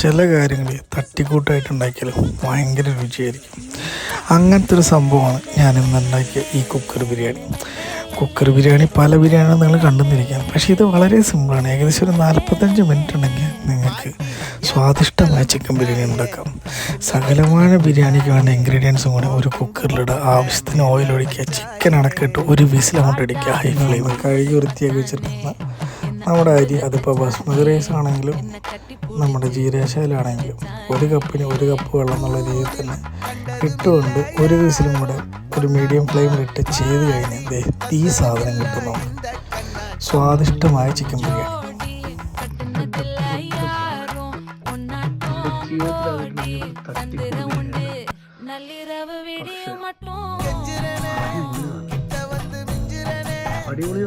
ചില കാര്യങ്ങൾ തട്ടിക്കൂട്ടായിട്ട് ഉണ്ടാക്കിയാലും ഭയങ്കര രുചിയായിരിക്കും. അങ്ങനത്തെ ഒരു സംഭവമാണ് ഞാനിന്ന് ഉണ്ടാക്കിയ ഈ കുക്കർ ബിരിയാണി പല ബിരിയാണികളും നിങ്ങൾ കണ്ടെന്നിരിക്കാം. പക്ഷേ ഇത് വളരെ സിമ്പിളാണ്. ഏകദേശം ഒരു 45 മിനിറ്റ് ഉണ്ടെങ്കിൽ നിങ്ങൾക്ക് സ്വാദിഷ്ടമായ ചിക്കൻ ബിരിയാണി ഉണ്ടാക്കാം. സകലമായ ബിരിയാണിക്ക് വേണ്ട ഇൻഗ്രീഡിയൻസും കൂടി ഒരു കുക്കറിലിടുക, ആവശ്യത്തിന് ഓയിൽ ഒഴിക്കുക, ചിക്കൻ അടക്കിട്ട് ഒരു വിസിൽ അങ്ങോട്ട് അടിക്കുക. ഹൈ ഫ്ലെയിമിൽ കഴുകി വൃത്തിയാക്കി വെച്ചിരിക്കുന്ന നമ്മുടെ അരി, അതിപ്പോൾ ബസ്മതി റൈസ് ആണെങ്കിലും നമ്മുടെ ജീരകശാലാണെങ്കിലും 1 കപ്പിന് 1 കപ്പ് വെള്ളം എന്നുള്ള രീതിയിൽ തന്നെ ഇട്ടുകൊണ്ട് ഒരു വിസിലും കൂടെ ഒരു മീഡിയം ഫ്ലെയിമിലിട്ട് ചെയ്ത് കഴിഞ്ഞാൽ ഈ സാധനം കിട്ടും നമുക്ക് സ്വാദിഷ്ടമായ ചിക്കൻ ബിരിയാണി. അടിപൊളി